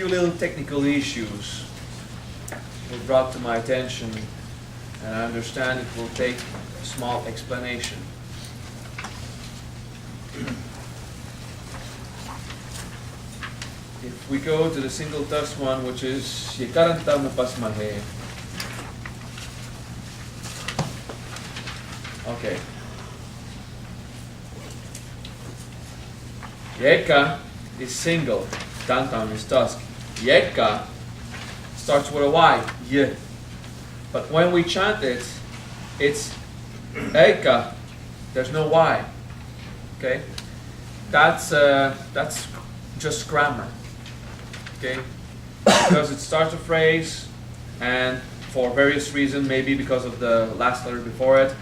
few little technical issues were brought to my attention, and I understand it will take a small explanation. If we go to the single test one, which is Yekaranta Mupasmahe. Okay. Yeka is single, Tantam is tusk. Yeka starts with a Y, Y. But when we chant it, it's Eka, there's no Y. Okay? That's just grammar. Okay? Because it starts a phrase, and for various reasons, maybe because of the last letter before it,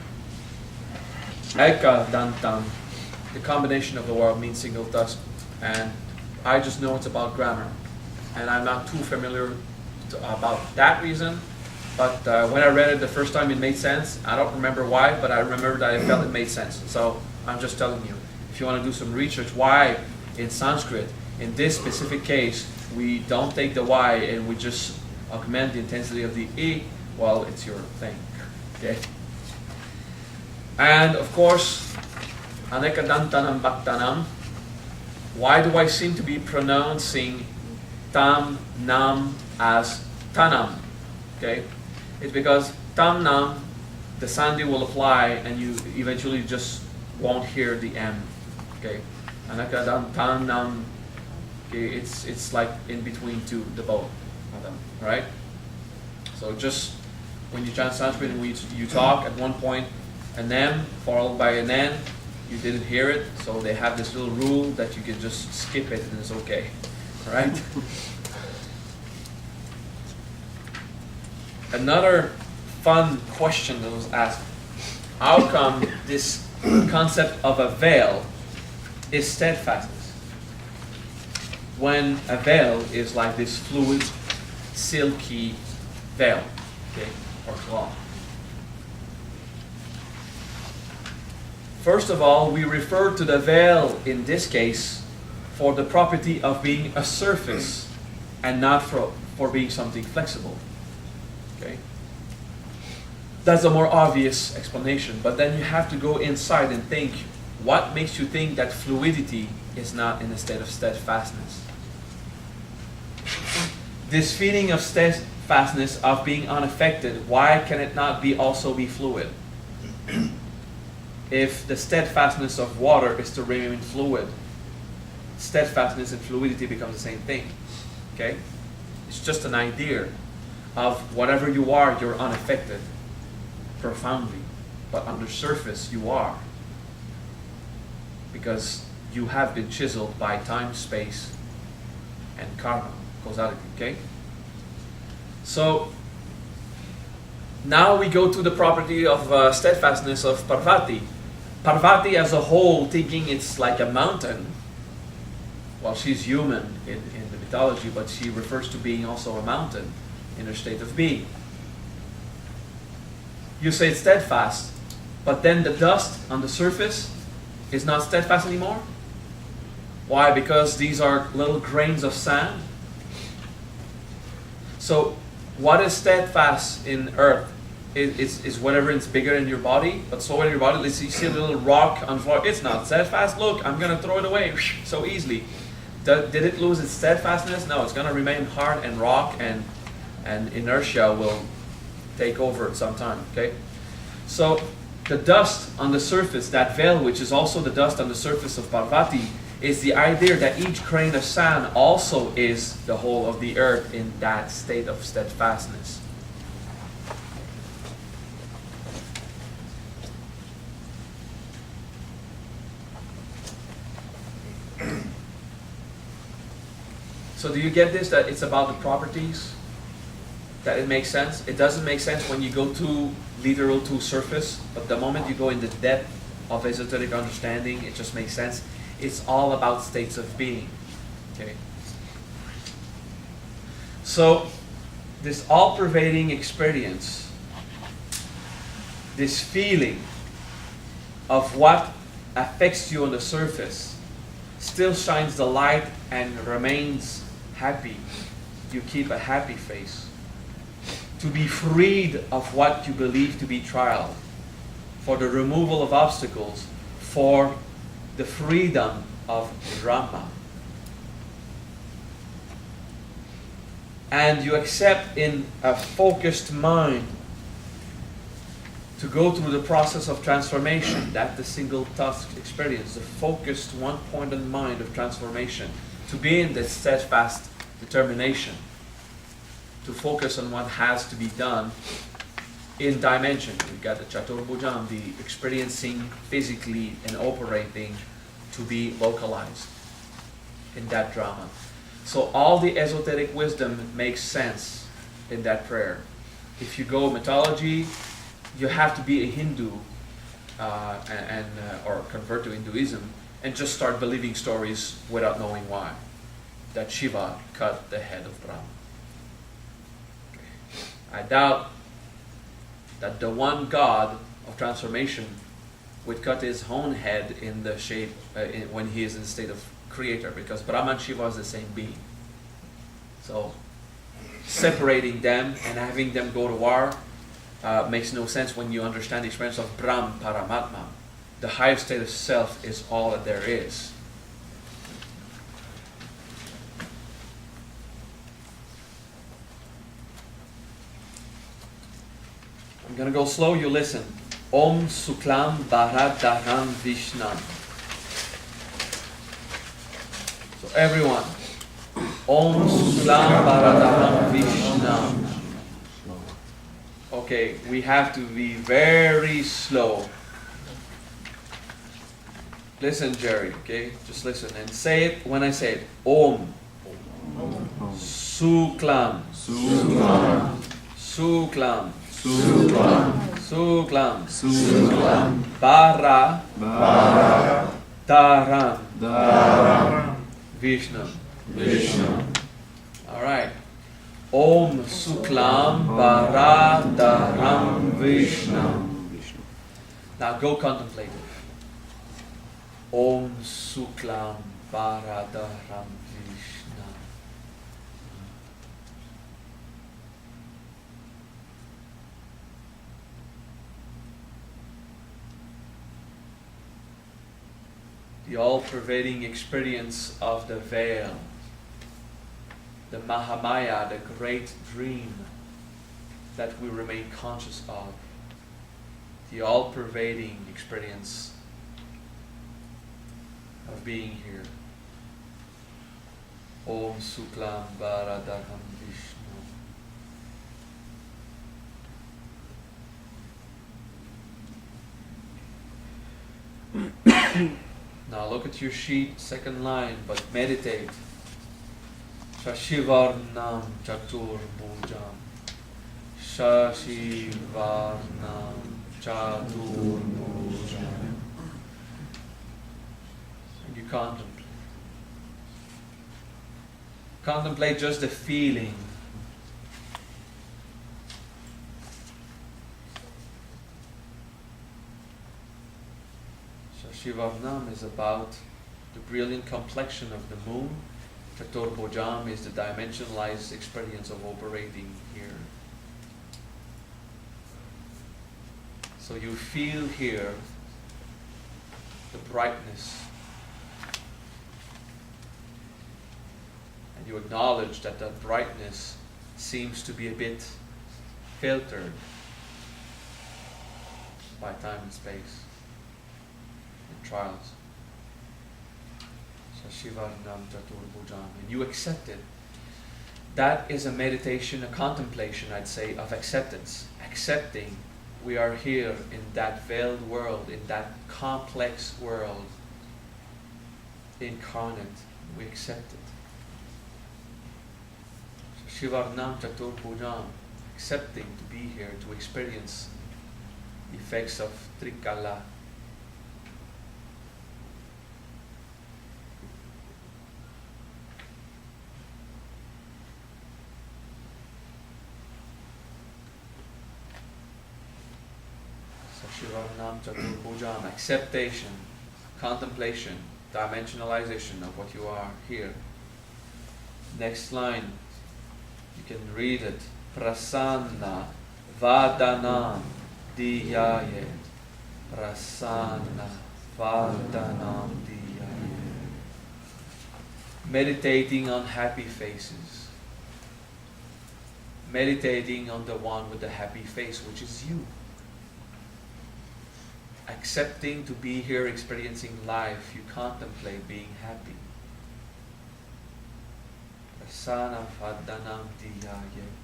Eka Dantam, the combination of the word means single tusk, and I just know it's about grammar, and I'm not too familiar about that reason. But when I read it the first time, it made sense. I don't remember why, but I remember that I felt it made sense. So I'm just telling you, if you want to do some research, why in Sanskrit, in this specific case, we don't take the Y and we just augment the intensity of the E, well, it's your thing. Okay. And of course, Anekadantanam Bhaktanam. Why do I seem to be pronouncing tam nam as tanam? Okay, it's because tam nam, the sandhi will apply, and you eventually just won't hear the M. Okay, Anekadantanam. Okay, it's like in between the both of them. Right? So just when you chant Sanskrit and you talk at one point, an M followed by an N. You didn't hear it, so they have this little rule that you can just skip it and it's okay, right? Another fun question that was asked, how come this concept of a veil is steadfastness? When a veil is like this fluid, silky veil, okay, or cloth. First of all, we refer to the veil in this case for the property of being a surface and not for being something flexible. Okay? That's a more obvious explanation, but then you have to go inside and think, what makes you think that fluidity is not in a state of steadfastness? This feeling of steadfastness, of being unaffected, why can it not also be fluid? If the steadfastness of water is to remain fluid, steadfastness and fluidity become the same thing. Okay? It's just an idea of whatever you are, you're unaffected profoundly. But on the surface, you are. Because you have been chiseled by time, space, and karma, causality. Okay? So, now we go to the property of steadfastness of Parvati. Parvati as a whole, thinking it's like a mountain. Well, she's human in the mythology, but she refers to being also a mountain in her state of being. You say it's steadfast, but then the dust on the surface is not steadfast anymore? Why? Because these are little grains of sand. So, what is steadfast in earth? Is whatever is bigger in your body, but slower in your body. Let's see, you see a little rock on the floor. It's not steadfast. Look, I'm going to throw it away so easily. Did it lose its steadfastness? No, it's going to remain hard and rock, and inertia will take over at some time. Okay, so the dust on the surface, that veil, which is also the dust on the surface of Parvati, is the idea that each grain of sand also is the whole of the earth in that state of steadfastness. So do you get this, that it's about the properties? That it makes sense? It doesn't make sense when you go too literal, too surface, but the moment you go in the depth of esoteric understanding, it just makes sense. It's all about states of being. Okay. So this all-pervading experience, this feeling of what affects you on the surface, still shines the light and remains happy you keep a happy face. To be freed of what you believe to be trial. For the removal of obstacles. For the freedom of Brahma. And you accept in a focused mind to go through the process of transformation. That's the single task experience, the focused one-pointed mind of transformation. To be in this steadfast determination, to focus on what has to be done in dimension. We've got the Chaturbhujam, the experiencing physically and operating to be localized in that drama. So all the esoteric wisdom makes sense in that prayer. If you go mythology, you have to be a Hindu or convert to Hinduism and just start believing stories without knowing why. That Shiva cut the head of Brahma. I doubt that the one God of transformation would cut his own head in the shape when he is in the state of creator, because Brahma and Shiva is the same being. So separating them and having them go to war makes no sense when you understand the experience of Brahm Paramatma. The highest state of self is all that there is. I'm going to go slow, you listen. Om Suklam Bharadharam Vishnam. So everyone, Om Suklam Bharadharam Vishnam. Okay, we have to be very slow. Listen, Jerry, okay? Just listen and say it when I say it. Om Suklam Suklam Suklam Suklam Suklam Suklam Bara Dharam Vishnam. All right. Om Suklam Bharadharam Vishnam. Now go contemplative. Om Suklam Bharadharam Vishnam. The all-pervading experience of the veil. The Mahamaya, the great dream that we remain conscious of. The all-pervading experience of being here. Om Suklam Bharadharam Vishnu. Now look at your sheet, second line, but meditate. Shashivarnam Chaturbhujam. Shashivarnam Chaturbhujam. And you contemplate. Contemplate just the feeling. Shashivarnam is about the brilliant complexion of the moon. Chaturbhujam is the dimensionalized experience of operating here. So you feel here the brightness. And you acknowledge that that brightness seems to be a bit filtered by time and space and trials. Shivarnam Chaturbhujam, and you accept it. That is a meditation, a contemplation, I'd say, of acceptance. Accepting we are here in that veiled world, in that complex world, incarnate. We accept it. Shivarnam Chaturbhujam, accepting to be here, to experience the effects of Trikala. Shivarnam Chaturbhujam, acceptation, contemplation, dimensionalization of what you are here. Next line. You can read it. Prasanna Vadanam Diyayet. Prasanna Vadanam Diyayet. Meditating on happy faces. Meditating on the one with the happy face, which is you. Accepting to be here, experiencing life, you contemplate being happy. Prasanna Vadanam Diyayet.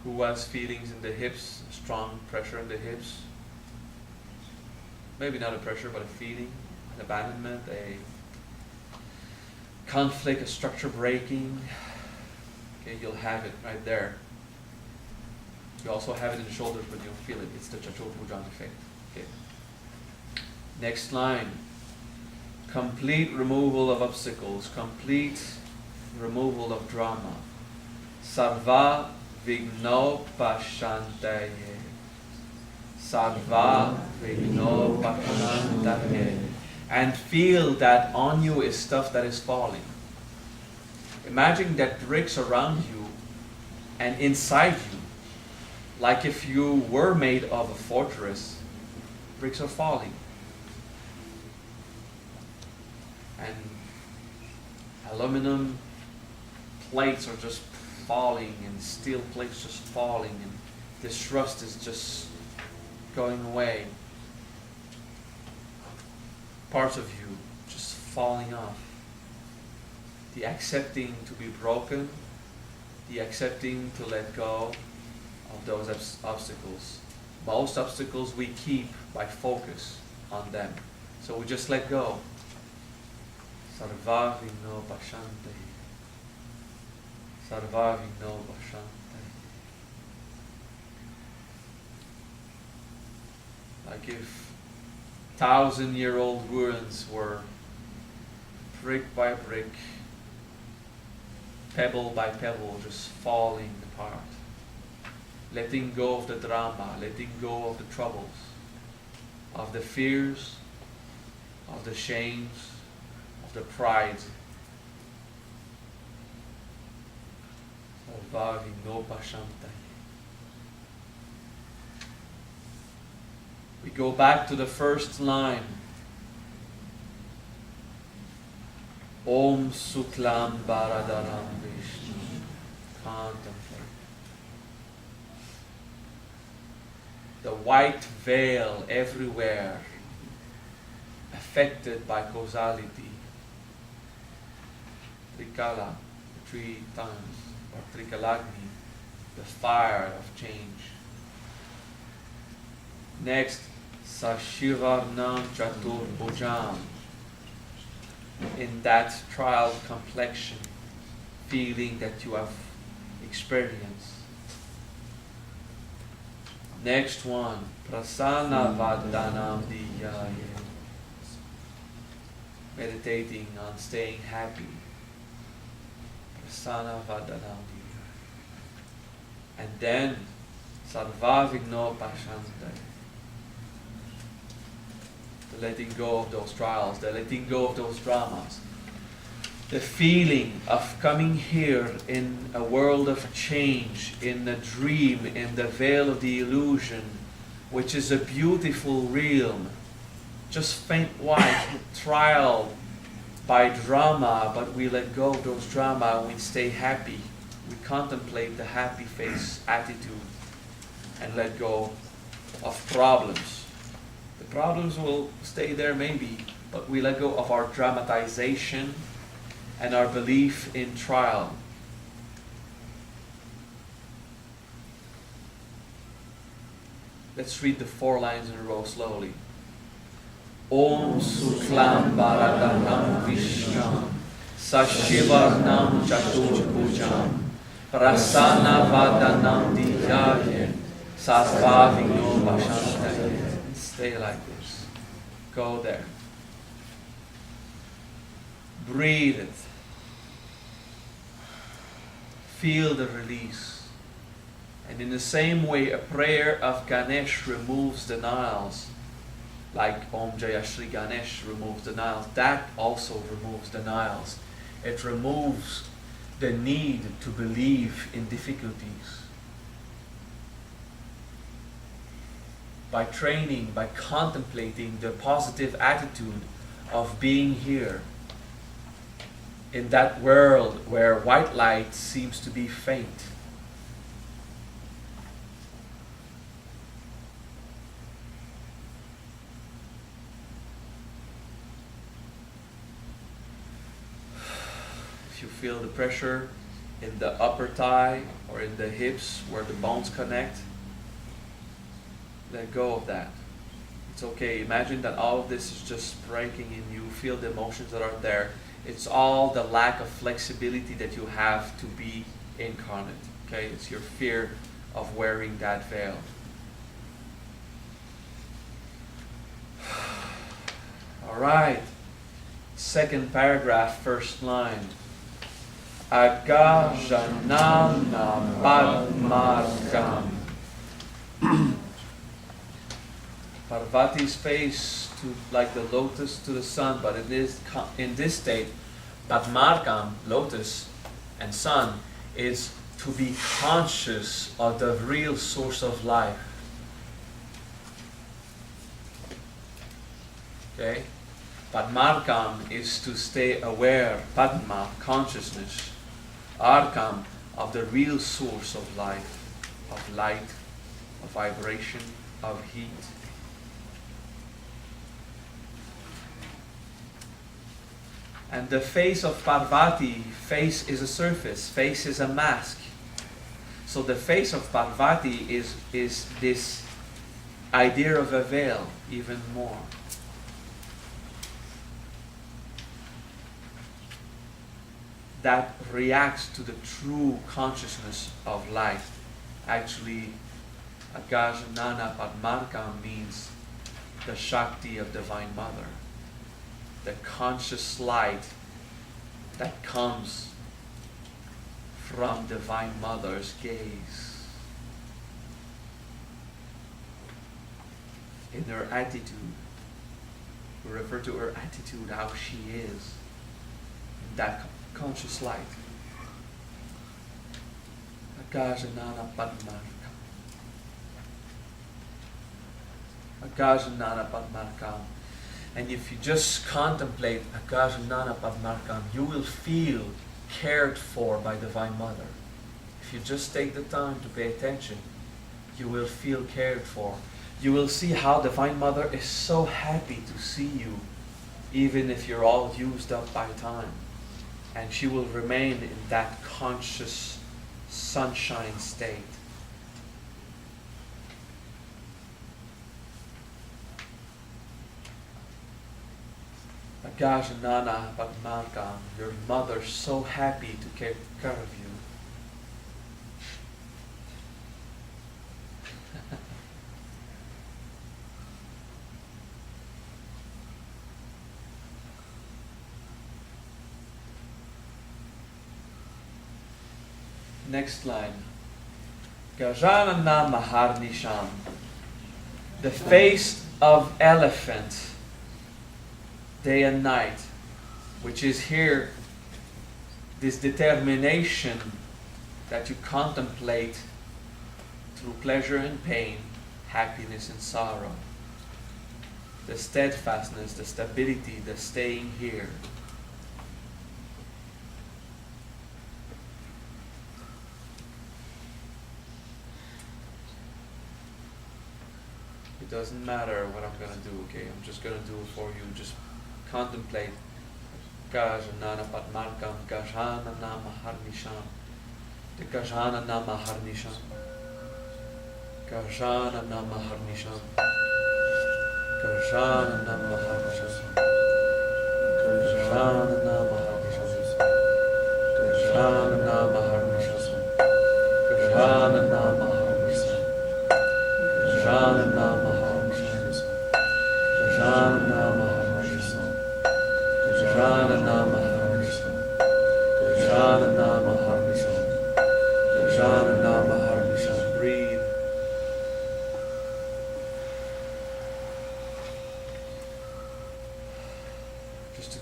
Who has feelings in the hips, strong pressure in the hips? Maybe not a pressure, but a feeling, an abandonment, a conflict, a structure breaking. Okay, you'll have it right there. You also have it in the shoulders, but you don't feel it. It's the Chaturabhujan effect. Okay. Next line. Complete removal of obstacles, complete removal of drama. Sarva Vignopashantaye. Sarva Vignopashantaye. And feel that on you is stuff that is falling. Imagine that bricks around you and inside you, like if you were made of a fortress, bricks are falling. And aluminum plates are just falling, and steel plates just falling, and this rust is just going away. Parts of you just falling off. The accepting to be broken, the accepting to let go of those obstacles. Most obstacles we keep by focus on them. So we just let go. Sarva Vignopashantaye. Sarva Vignopashantaye. Like if 1,000-year-old ruins were brick by brick, pebble by pebble, just falling apart. Letting go of the drama, letting go of the troubles, of the fears, of the shames, of the pride. Sarva Vignopashantaye. We go back to the first line. Om Suklam Baradaram Vishnu. Contemplate. The white veil everywhere, affected by causality. Trikala, 3 times, or Trikalagni, the fire of change. Next, Sashivarnam Chaturbhujam, in that trial complexion, feeling that you have experienced. Next one, Prasanna Vadanam Diyaye, meditating on staying happy. Prasanna Vadanam Diyaye. And then, Sarva Vignopashantaye. The letting go of those trials, the letting go of those dramas. The feeling of coming here in a world of change, in a dream, in the veil of the illusion, which is a beautiful realm, just faint white, trial by drama, but we let go of those drama and we stay happy. We contemplate the happy face attitude and let go of problems. The problems will stay there maybe, but we let go of our dramatization and our belief in trial. Let's read the 4 lines in a row slowly. Om Suklam Bharadam Vishnam Sashivarnam Chaturbhujam Prasanna Vadanam Diyaye Sarva Vignopashantaye. Stay like this. Go there. Breathe it. feel the release. And in the same way, a prayer of Ganesh removes denials, like Om Jaya Shri Ganesh removes denials, that also removes denials. It removes the need to believe in difficulties. By training, by contemplating the positive attitude of being here, in that world where white light seems to be faint. If you feel the pressure in the upper thigh or in the hips where the bones connect, let go of that. It's okay. Imagine that all of this is just breaking in you. Feel the emotions that are there. It's all the lack of flexibility that you have to be incarnate. Okay? It's your fear of wearing that veil. All right. Second paragraph, first line. Agajanana Padmarkam. Parvati's face to like the lotus to the sun, but it is in this state, Padmarkam, lotus and sun, is to be conscious of the real source of life. Okay? Padmarkam is to stay aware, Padma, consciousness, Arkam, of the real source of life, of light, of vibration, of heat. And the face of Parvati, face is a surface, face is a mask. So the face of Parvati is this idea of a veil even more. That reacts to the true consciousness of life. Actually, Agajanana Padmarkam means the Shakti of Divine Mother. The conscious light that comes from Divine Mother's gaze. In her attitude, we refer to her attitude, how she is, in that conscious light. Agajanana Padmarkam. Agajanana Padmarkam. And if you just contemplate Agajanana Padmarkam, you will feel cared for by Divine Mother. If you just take the time to pay attention, you will feel cared for. You will see how Divine Mother is so happy to see you, even if you're all used up by time. And she will remain in that conscious sunshine state. Agajanana Padmarkam, your mother so happy to take care of you. Next line. Gajanana Maharnisham, the face of elephant, day and night, which is here this determination that you contemplate through pleasure and pain, happiness and sorrow. The steadfastness, the stability, the staying here. It doesn't matter what I'm going to do, okay? I'm just going to do it for you. Just contemplate. Gajanana Padmarkam, Gajanana Maharnisham. The Gajanana Maharnisham. Gajanana Maharnisham. Gajanana Maharnisham. Gajanana Maharnisham. Gajanana Maharnisham. Gajanana Maharnisham. Gajanana Maharnisham. Gajanana Maharnisham. Gajanana Maharnisham. Gajanana Maharnisham.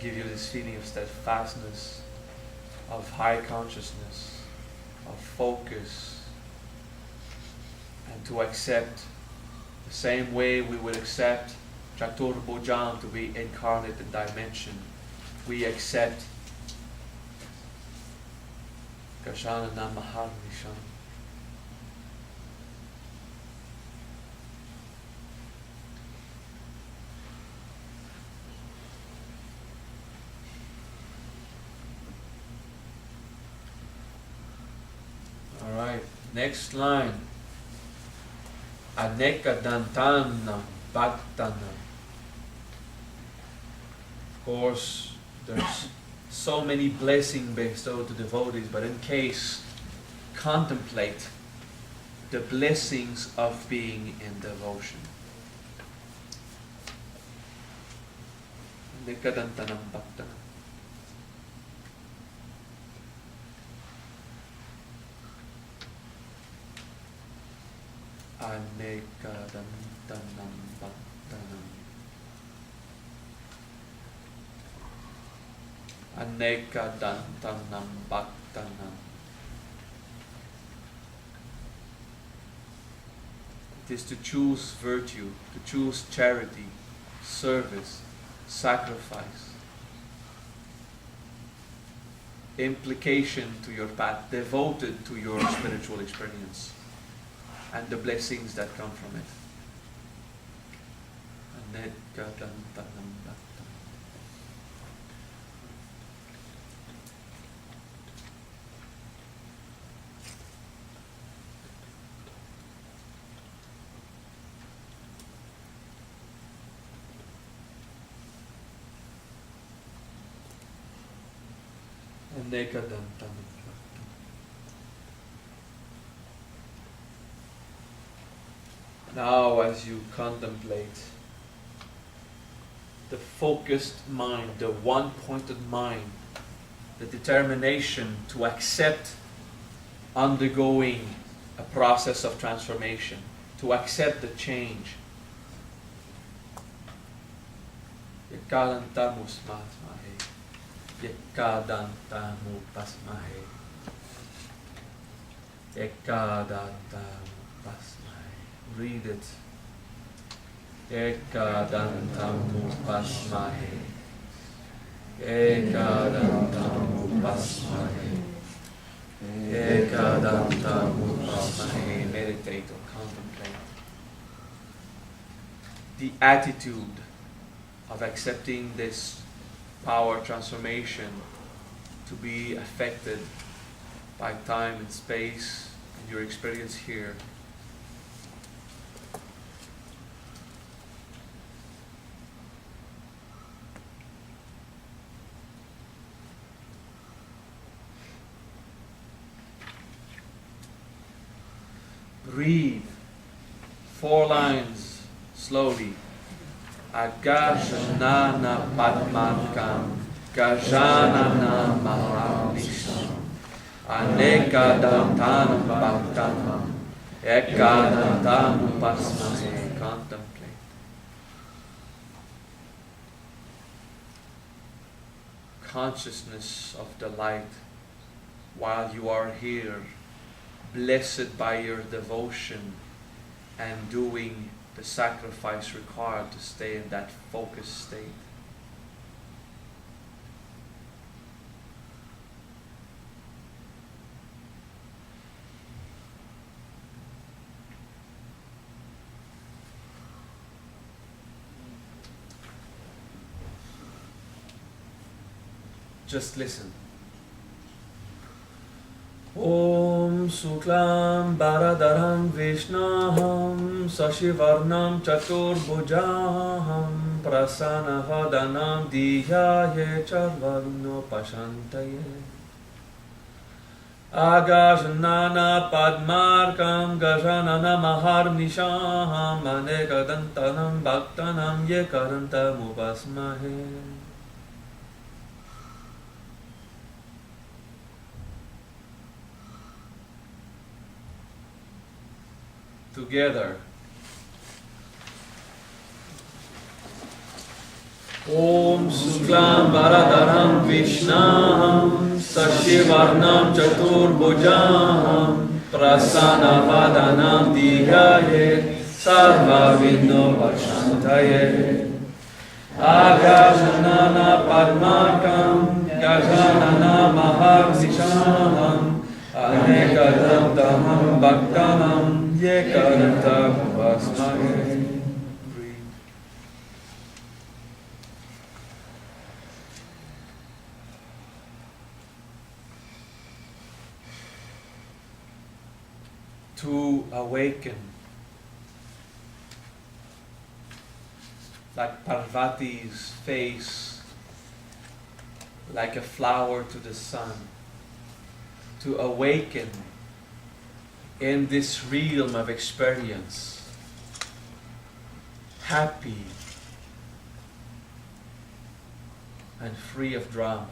give you this feeling of steadfastness, of high consciousness, of focus, and to accept the same way we would accept Chatur Bhujan to be incarnate in dimension. We accept Gajanana Maha. Alright, next line. Aneka Dantana Bhaktana. Of course, there's so many blessings bestowed to devotees, but in case, contemplate the blessings of being in devotion. Aneka Dantanam Bhaktana. Aneka Dantanam Bhaktanam. Aneka Dantanam Bhaktanam. It is to choose virtue, to choose charity, service, sacrifice, implication to your path, devoted to your spiritual experience, and the blessings that come from it. Aneka Dantanam Bhaktanam. Aneka Dantanam. Now, as you contemplate the focused mind, the one-pointed mind, the determination to accept undergoing a process of transformation, to accept the change. Yekadantamu smatmahe, yekadantamu pasmahe, yekadantamu pasmahe. Read it. Ekadantamu pasmahe. Ekadantamu pasmahe. Ekadantamu pasmahe. Meditate or contemplate. The attitude of accepting this power transformation to be affected by time and space and your experience here. Read 4 lines slowly. Agajanana Padmakam Gajanana Maharnisham Aneka Dantanam Bhaktanam Ekadantanam Pasmahe. Contemplate. Consciousness of delight while you are here, blessed by your devotion and doing the sacrifice required to stay in that focused state. Just listen. Om Suklam Baradaram Vishnaham Sashivarnam Chaturbhujaham Prasana Vadanam Diyaye Charvarno Pashantaye Agajanana Padmarkam Gajanana Maharnisham Anekadantanam Bhaktanam Yekarantam Upasmahe. Together. Om Suklam Varadaram Vishnam Sashivarnam Chaturbhujam Prasanna Vadanam Digaye Sarva Vino Vashantaye Agajnana Padmakam Gajanana Maharnisham Anekadantaham Bhaktanam Yekadantam Vasmahe. To awaken, like Parvati's face, like a flower to the sun, to awaken in this realm of experience, happy and free of drama.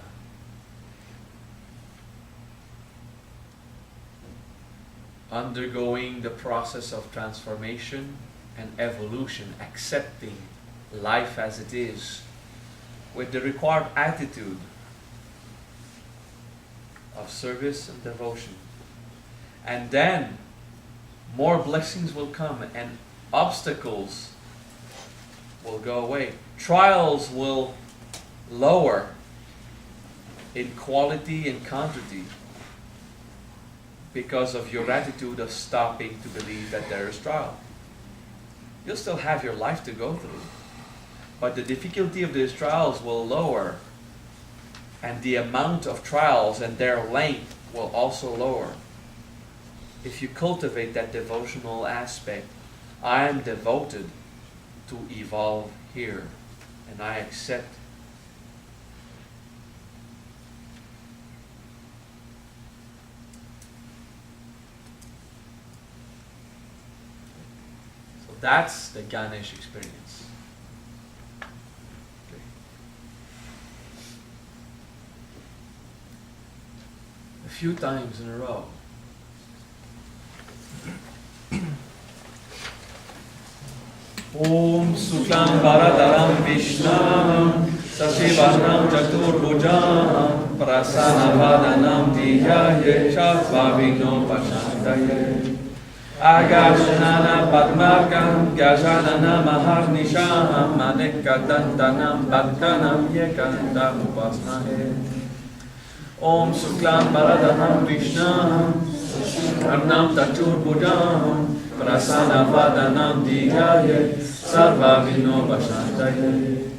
Undergoing the process of transformation and evolution, accepting life as it is, with the required attitude of service and devotion. And then more blessings will come and obstacles will go away. Trials will lower in quality and quantity, because of your attitude of stopping to believe that there is trial. You'll still have your life to go through, but the difficulty of these trials will lower, and the amount of trials and their length will also lower. If you cultivate that devotional aspect, I am devoted to evolve here, and I accept. That's the Ganesh experience. Okay. A few times in a row. Om Suklam Varadaram Vishnam Sasivarnam Chaturbhujam Prasanna Vadanam Diyaye Shattvavigno Pashantaye Agajnana Padmakam Gajanana Maharnisham Manekadantanam Bhaktanam Yekantam Upasnahe. Om Suklam Bharadhanam Vishnam Arnam Tachurbhujam Prasanna Vadanam Digaye Sarva Vino Vashantaye.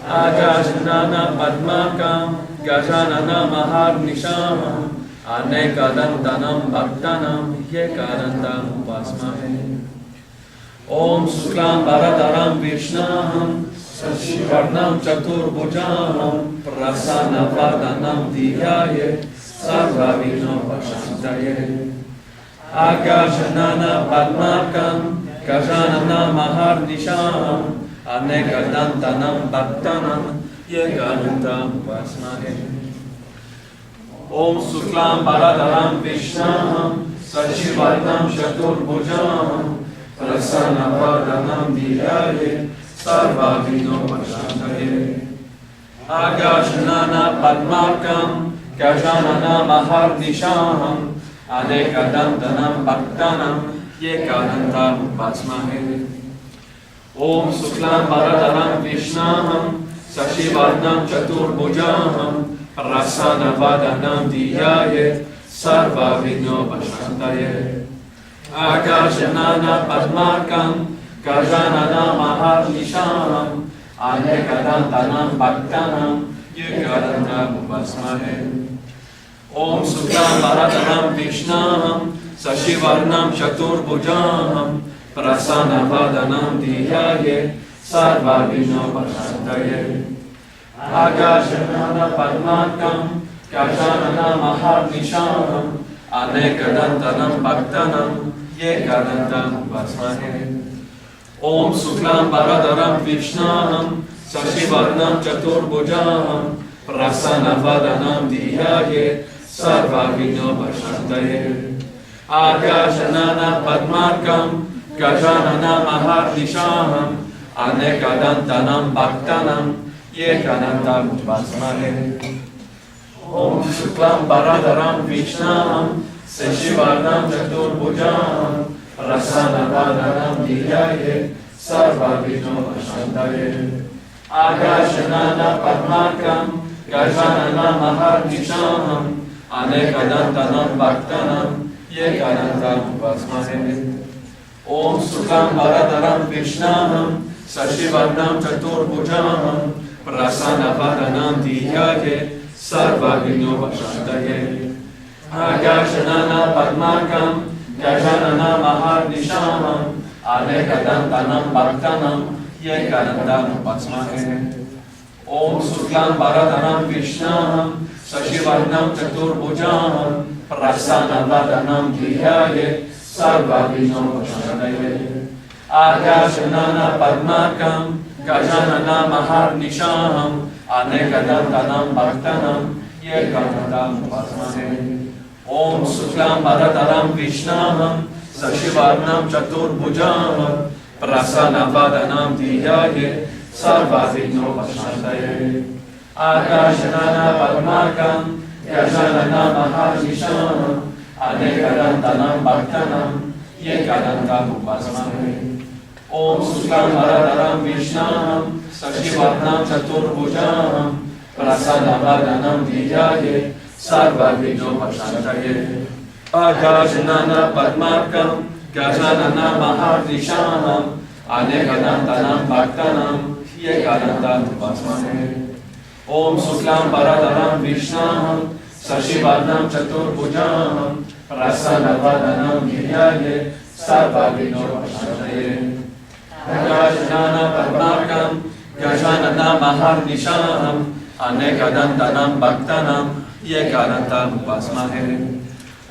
Agajnana Padmakam Gajanana Maharnisham Anekadantanam Bhaktanam Yekadantam Upasmahe. Om Suklam Bharadaram Vishnam Sashivarnam Chaturbhujam Prasanna Vadanam Diyaye Sarva Vino Vashantaye. Agajnana Padmakam Gajanana Maharnisham Anekadantanam Bhaktanam Yekadantam Upasmahe. Om Suklam Bharadaram Vishnam Sashivarnam Chaturbhujam Prasanna Vadanam Diyaye Sarva Vino Vashantaye. Agajnana Padmakam Gajanana Maharnisham Anekadantanam Bhaktanam Yekadantam Upasmahe. Om Suklam Bharadaram Vishnam Sashivarnam Chaturbhujam Prasanna Vadanam Diyaye Sarva Vigno Vashantaye. Agajnana Padmakam Gajanana Maharnisham Anekadantanam Bhaktanam Yekadantam Upasmahe. Om Suklam Bharadaram Vishnam Sashivarnam Chaturbhujam Prasanna Vadanam Diyaye Sarva Vigno Vashantaye. Agajnana Padmakam Gajanana Maharnisham Anekadantanam Bhaktanam Yekadantam Upasmahe. Om Suklam Bharadaram Vishnam Sashivarnam Chaturbhujam Prasanna Vadanam Diyaye Sarva Vigno Vashantaye. Agajnana Padmakam Gajanana Maharnisham Anekadantanam Bhaktanam Yekanantam Upasmahe. Om Shuklam Bharadaram Vishnam Seshivarnam Chaturbhujam Rasanavadanam Diyaye Sarva Vijnopashantaye. Agashanana Padmakam Gajanana Maharnisham Anekadantanam Bhaktanam Yekanantam Upasmahe. Om Suklam Bharadaram Vishnam Sashivarnam Chaturbhujam Prasanavadanam Diyaye Sarva Vijnopashantaye. Agashanana Padmakam Gajanana Maharnisham Anekadantanam Bhaktanam Yekanantam Upasmahe. Om Suklam Bharadaram Vishnam Sashivarnam Chaturbhujam Prasanavadanam Diyaye Sarva Vijnopashantaye. Agashanana Padmakam Gajanana Maharnisham Anekadantanam Bhaktanam Yekanantam Upasmahe. Om Suklam Bharadaram Vishnam Sashivarnam Chaturbhujam Prasanavadanam Diyaye Sarva Vijnopashantaye. Agashanana Padmakam Gajanana Maharnisham Anekadantanam Bhaktanam Yekanantam Upasmahe. Om Suklam Bharadaram Vishnam Sashivarnam Chaturbhujam Prasanavadanam Diyaye Sarva Vijnopashantaye. Agashanana Padmakam Gajanana Maharnisham Anekadantanam Bhaktanam Yekanantam Upasmahe. Om Suklam Bharadaram Vishnam Sashivarnam Chaturbhujam Prasanavadanam Diyaye Sarva Vijnopashantaye. Agashanana Padmakam Gajanana Maharnisham Anekadantanam Bhaktanam Yekanantam Upasmahe.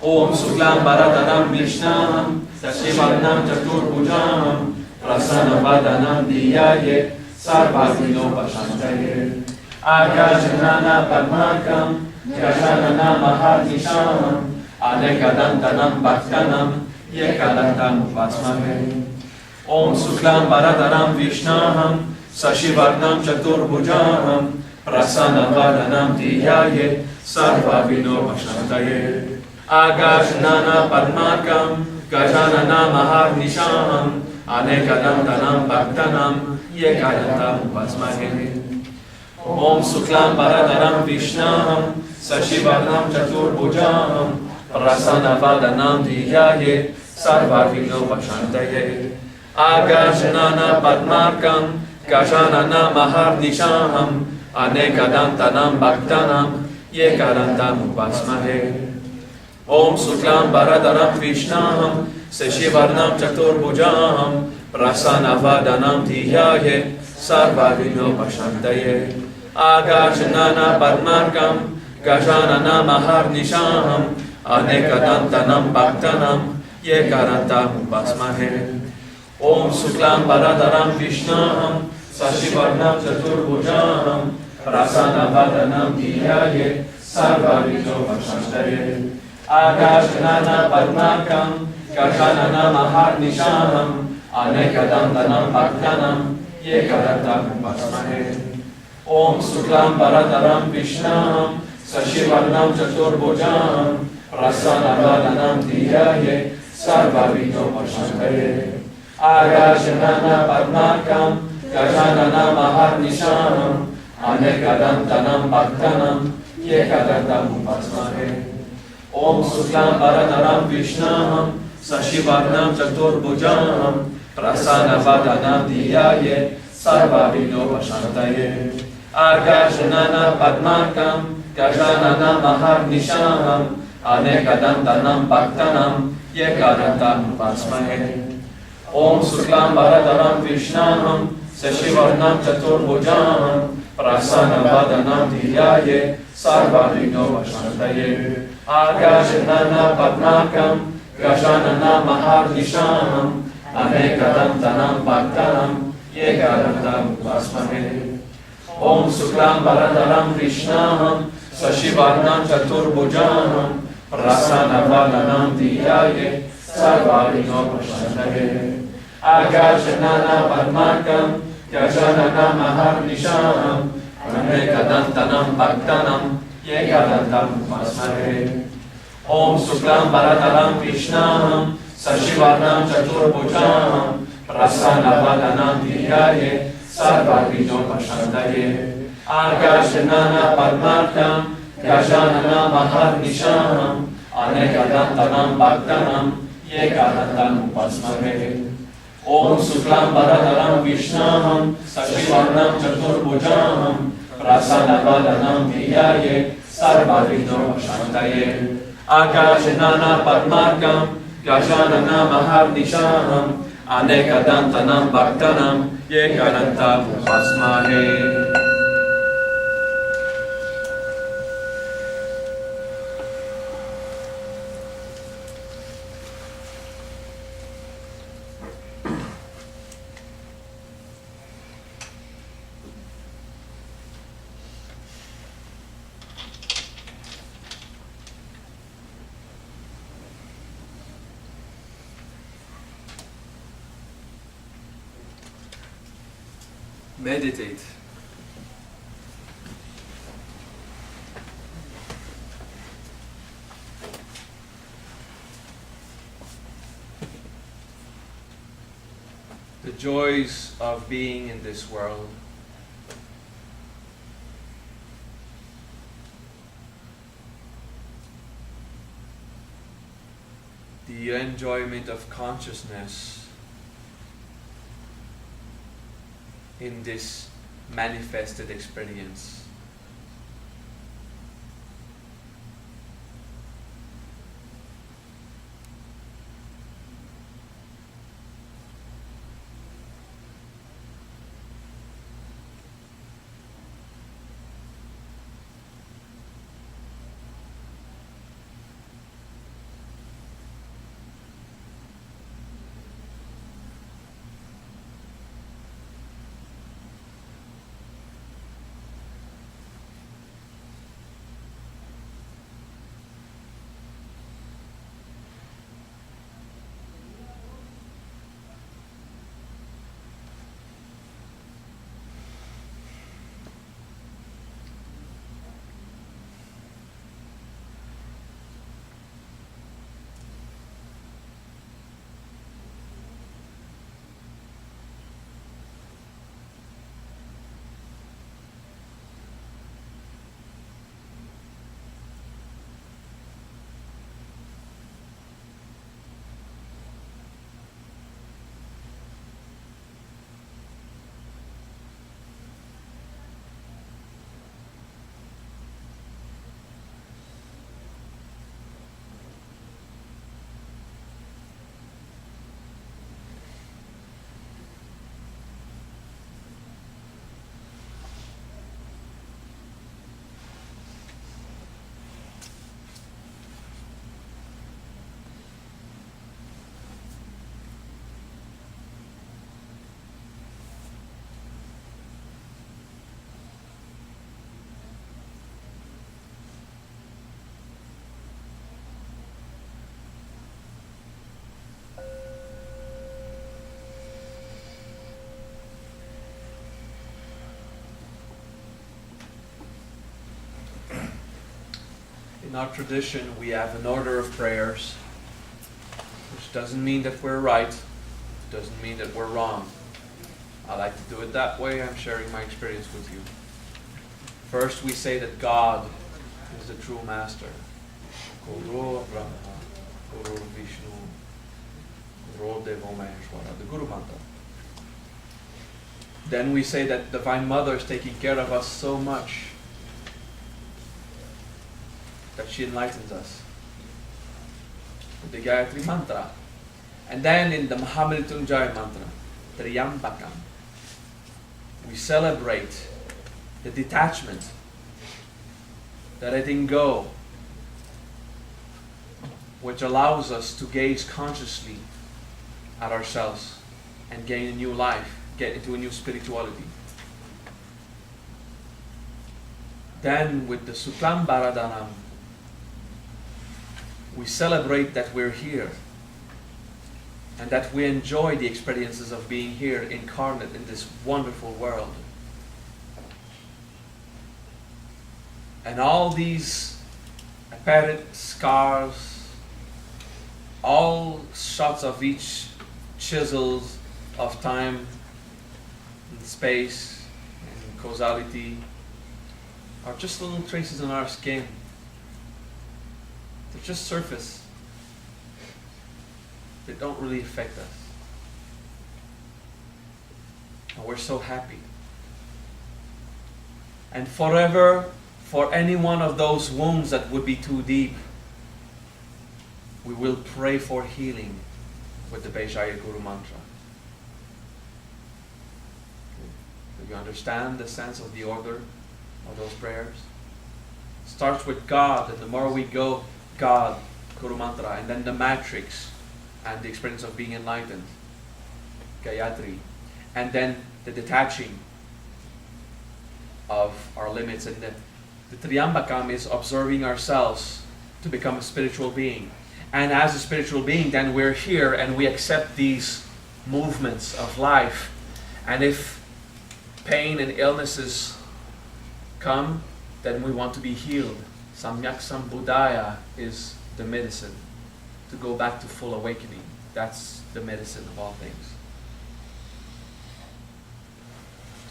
Om Suklam Bharadaram Vishnam Sashivarnam Chaturbhujam Prasanavadanam Diyaye Sarva Vijnopashantaye. Agashanana Padmakam Gajanana Maharnisham Anekadantanam Bhaktanam Yekanantam Upasmahe. Om Suklam Bharadaram Vishnam Sashivarnam Chaturbhujam Prasanavadanam Diyaye Sarva Vijnopashantaye. Agashanana Padmakam Gajanana Maharnisham Anekadantanam Bhaktanam Yekanantam Upasmahe. Om Suklam Bharadaram Vishnam Sashivarnam Chaturbhujam Prasanavadanam Diyaye Sarva Vijnopashantaye. Agashanana Padmakam Gajanana Maharnisham Anekadantanam Bhaktanam Yekanantam Upasmahe. Om Suklam Bharadaram Vishnam Sashivarnam Chaturbhujam Prasanavadanam Diyaye Sarva Vijnopashantaye. Agashanana Padmakam Gajanana Maharnisham Anekadantanam Bhaktanam Yekanantam Upasmahe. Om Suklam Bharadaram Vishnam Sashivarnam Chaturbhujam Prasanavadanam Diyaye Sarva Vijnopashantaye. Agashanana Padmakam Gajanana Maharnisham Anekadantanam Bhaktanam Yekanantam Upasmahe. Om Suklam Bharadaram Vishnam Sashivarnam Chaturbhujam Prasanavadanam Diyaye Sarva Vijnopashantaye. Agashanana Padmakam Gajanana Maharnisham Anekadantanam Bhaktanam Yekanantam Upasmahe. Om Suklam Bharadaram Vishnam Sashivarnam Chaturbhujam Prasanavadanam Diyaye Sarva Vijnopashantaye. Agashanana Padmakam Gajanana Maharnisham Anekadantanam Bhaktanam Yekanantam Upasmahe. Om Suklam Bharadaram Vishnam Sashivarnam Chaturbhujam Prasanavadanam Diyaye Sarva Vijnopashantaye. Agashanana Padmakam Gajanana Maharnisham Anekadantanam Bhaktanam Yekanantam Upasmahe. Om Suklam Bharadaram Vishnam Sashivarnam Chaturbhujam Prasanavadanam Diyaye Sarva Vijnopashantaye. Agashanana Padmakam Gajanana Maharnisham Anekadantanam Bhaktanam Yekadantam Upasmahe. Om Suklam Bharataram Krishnam Sashivarnam Chaturbhujam Prasanavadanam Dhyaye Sarvavijnopashantaye. Akashanana Padmartam Gajanana Maharnisham Anekadantanam Bhaktanam Yekadantam Upasmahe. Om Suklam Bharataram Vishnam Sashivarnam Chaturbhujam Prasanavadanam Dhyaye Sarvavijnopashantaye. Akashanana Padmarkam Gajanana Maharnisham Anekadantanam Bhaktanam Yekadantam Upasmahe. Meditate. The joys of being in this world. The enjoyment of consciousness in this manifested experience. In our tradition, we have an order of prayers, which doesn't mean that we're right, doesn't mean that we're wrong. I like to do it that way. I'm sharing my experience with you. First, we say that God is the true master. Guru Brahma, Guru Vishnu, Guru Deva Maheshwara, the Guru Mantra. Then we say that Divine Mother is taking care of us so much that she enlightens us with the Gayatri Mantra. And then in the Mahamrityunjaya Mantra, Triyambakam, we celebrate the detachment, the letting go, which allows us to gaze consciously at ourselves and gain a new life, get into a new spirituality. Then with the Suklam Bharadhanam, we celebrate that we're here and that we enjoy the experiences of being here incarnate in this wonderful world. And all these apparent scars, all shots of each chisels of time and space and causality are just little traces on our skin. They're just surface. They don't really affect us. And we're so happy. And forever, for any one of those wounds that would be too deep, we will pray for healing with the Vajra Guru Mantra. Do you understand the sense of the order of those prayers? It starts with God, and the more we go, God, Guru Mantra, and then the matrix and the experience of being enlightened, Gayatri, and then the detaching of our limits. And the Triambakam is observing ourselves to become a spiritual being. And as a spiritual being, then we're here and we accept these movements of life. And if pain and illnesses come, then we want to be healed. Samyak Sambudaya is the medicine to go back to full awakening. That's the medicine of all things.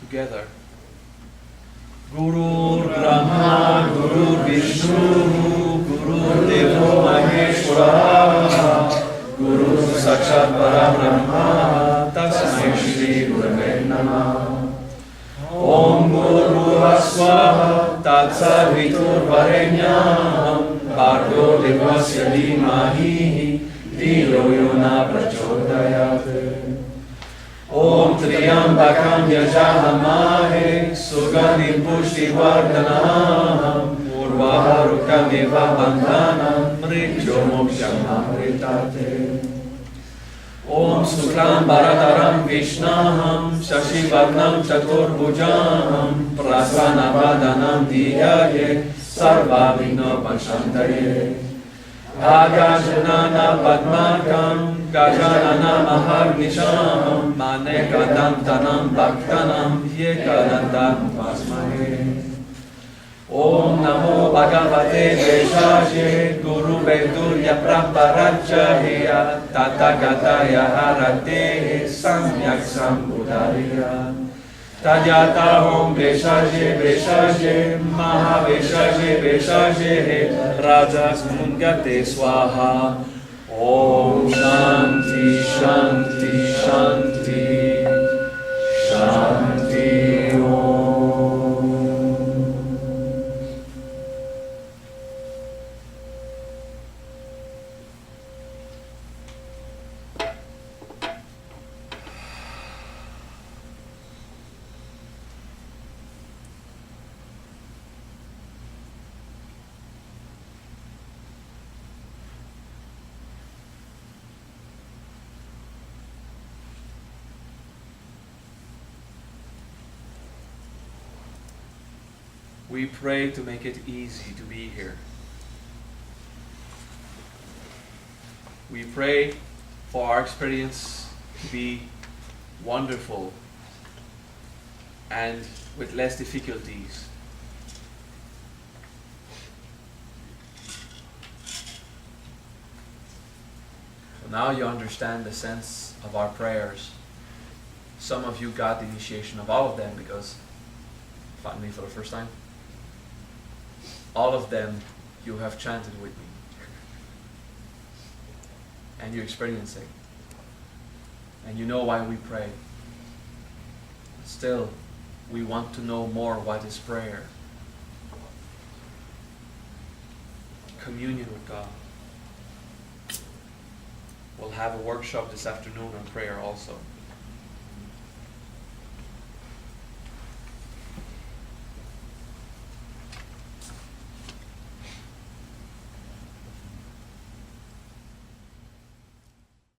Together. Guru Brahma, Guru Vishnu, Guru Devo Maheshwara, Guru Sakshat Parabrahma, Tasmai Shri Gurave Namah. Om Guru Bhuva Swaha, Tatsa Vitur Varenyam, Bhargo Devasya Dhimahi, Dhiyo Yona Prachodayate. Om Triambakam Yajahamahe, Sugandhim Pushti Vardhanam, Urvaharukam Eva Bandhanam, Mrityo Moksham Amritate. Om Suklam Bharadaram Vishnaham, Shashivarnam Chaturbhujam, Prasanavadanam Diyaye, Sarva Vigna Pashantaye. Agajanana Padmakam, Gajanana Maharnisham, Manekadantanam Bhaktanam, Yekadantam Pasmahe. Om Namo Bhagavate Veshaje, Guru Vedurya Prabharajaya, Tathagataya Harate, Samyak Sambudariya. Tadyata Om Veshaje Veshaje, Maha Veshaje Veshaje, Rajas Mungate Swaha. Om Shanti Shanti Shanti Shanti Om. We pray to make it easy to be here. We pray for our experience to be wonderful and with less difficulties. So now you understand the sense of our prayers. Some of you got the initiation of all of them because finally for the first time. All of them you have chanted with me. And you're experiencing. And you know why we pray. Still, we want to know more what is prayer. Communion with God. We'll have a workshop this afternoon on prayer also.